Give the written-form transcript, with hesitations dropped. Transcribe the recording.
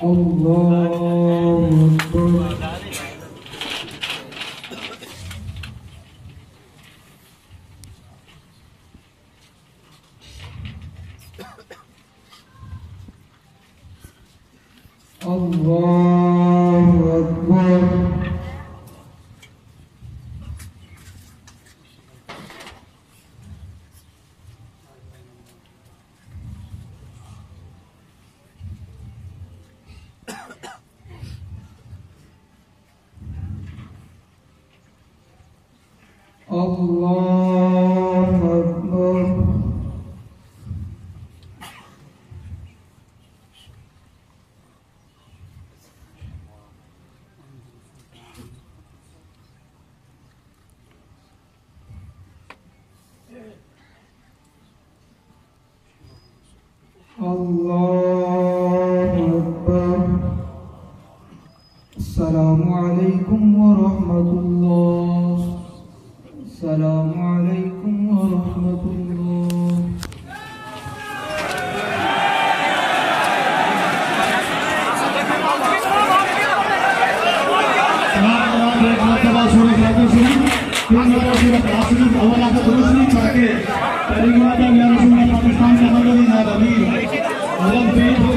Allahu Akbar. Allahu Akbar. Allahu Akbar. Allahu Akbar. Assalamualaikum warahmatullah. Assalamualaikum warahmatullah. Pakai dari Pakistaन